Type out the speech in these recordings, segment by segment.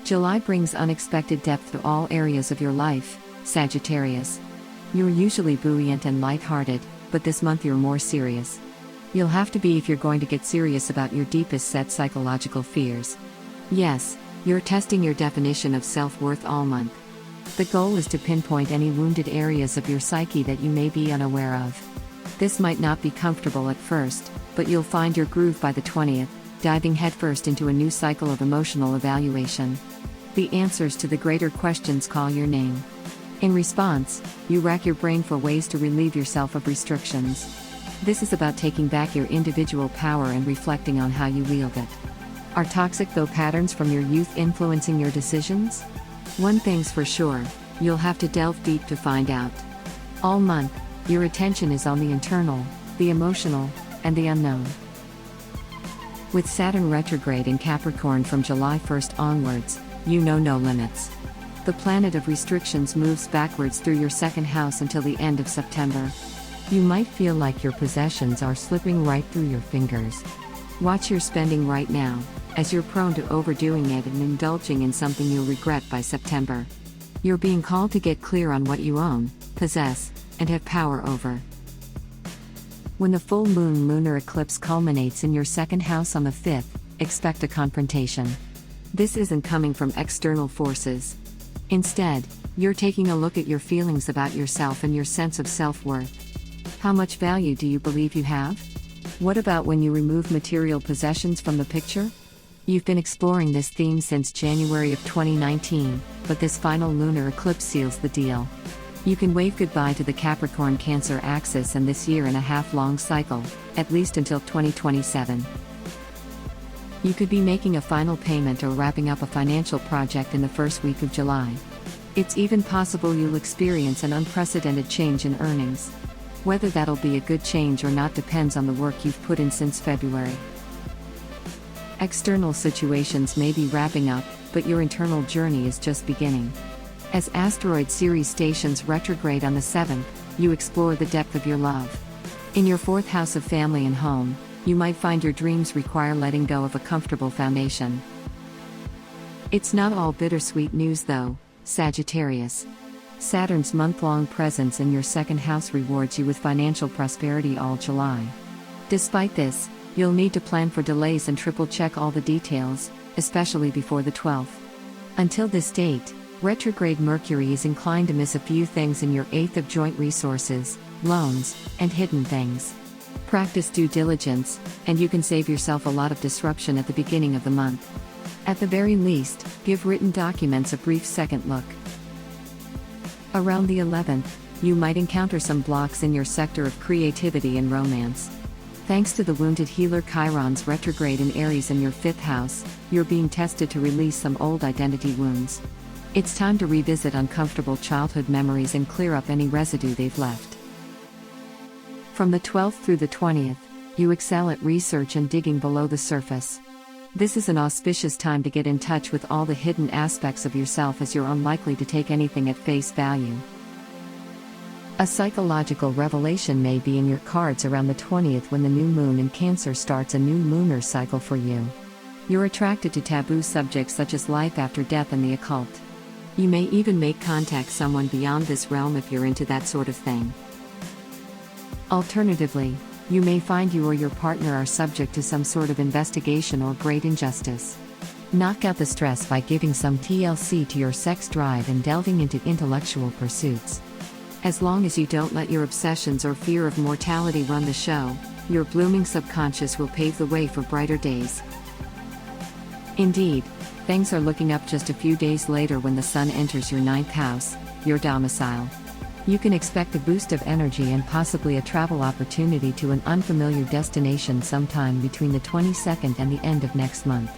July brings unexpected depth to all areas of your life, Sagittarius. You're usually buoyant and lighthearted, but this month you're more serious. You'll have to be if you're going to get serious about your deepest set psychological fears. Yes, you're testing your definition of self-worth all month. The goal is to pinpoint any wounded areas of your psyche that you may be unaware of. This might not be comfortable at first, but you'll find your groove by the 20th, diving headfirst into a new cycle of emotional evaluation. The answers to the greater questions call your name. In response, you rack your brain for ways to relieve yourself of restrictions. This is about taking back your individual power and reflecting on how you wield it. Are toxic patterns from your youth influencing your decisions? One thing's for sure, you'll have to delve deep to find out. All month, your attention is on the internal, the emotional, and the unknown. With Saturn retrograde in Capricorn from July 1st onwards, you know no limits. The planet of restrictions moves backwards through your second house until the end of September. You might feel like your possessions are slipping right through your fingers. Watch your spending right now, as you're prone to overdoing it and indulging in something you'll regret by September. You're being called to get clear on what you own, possess, and have power over. When the full moon lunar eclipse culminates in your second house on the 5th, expect a confrontation. This isn't coming from external forces. Instead, you're taking a look at your feelings about yourself and your sense of self-worth. How much value do you believe you have? What about when you remove material possessions from the picture? You've been exploring this theme since January of 2019, but this final lunar eclipse seals the deal. You can wave goodbye to the Capricorn-Cancer axis and this year-and-a-half-long cycle, at least until 2027. You could be making a final payment or wrapping up a financial project in the first week of July. It's even possible you'll experience an unprecedented change in earnings. Whether that'll be a good change or not depends on the work you've put in since February. External situations may be wrapping up, but your internal journey is just beginning. As asteroid Ceres stations retrograde on the 7th, you explore the depth of your love. In your 4th house of family and home, you might find your dreams require letting go of a comfortable foundation. It's not all bittersweet news though, Sagittarius. Saturn's month-long presence in your second house rewards you with financial prosperity all July. Despite this, you'll need to plan for delays and triple-check all the details, especially before the 12th. Until this date, retrograde Mercury is inclined to miss a few things in your 8th of joint resources, loans, and hidden things. Practice due diligence, and you can save yourself a lot of disruption at the beginning of the month. At the very least, give written documents a brief second look. Around the 11th, you might encounter some blocks in your sector of creativity and romance. Thanks to the wounded healer Chiron's retrograde in Aries in your 5th house, you're being tested to release some old identity wounds. It's time to revisit uncomfortable childhood memories and clear up any residue they've left. From the 12th through the 20th, you excel at research and digging below the surface. This is an auspicious time to get in touch with all the hidden aspects of yourself, as you're unlikely to take anything at face value. A psychological revelation may be in your cards around the 20th when the new moon in Cancer starts a new lunar cycle for you. You're attracted to taboo subjects such as life after death and the occult. You may even make contact someone beyond this realm if you're into that sort of thing. Alternatively, you may find you or your partner are subject to some sort of investigation or great injustice. Knock out the stress by giving some TLC to your sex drive and delving into intellectual pursuits. As long as you don't let your obsessions or fear of mortality run the show, your blooming subconscious will pave the way for brighter days. Indeed, things are looking up just a few days later when the sun enters your 9th house, your domicile. You can expect a boost of energy and possibly a travel opportunity to an unfamiliar destination sometime between the 22nd and the end of next month.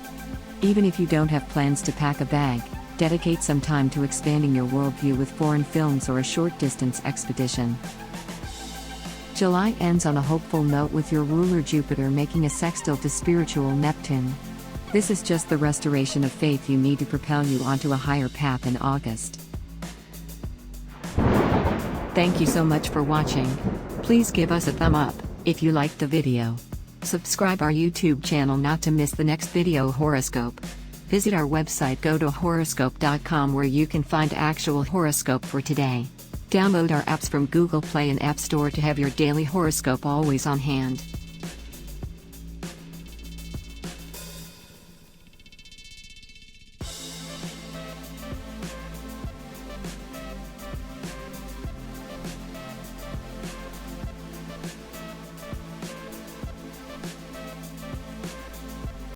Even if you don't have plans to pack a bag, dedicate some time to expanding your worldview with foreign films or a short-distance expedition. July ends on a hopeful note with your ruler Jupiter making a sextile to spiritual Neptune. This is just the restoration of faith you need to propel you onto a higher path in August. Thank you so much for watching. Please give us a thumb up if you liked the video. Subscribe our YouTube channel not to miss the next video horoscope. Visit our website GoToHoroscope.com where you can find actual horoscope for today. Download our apps from Google Play and App Store to have your daily horoscope always on hand.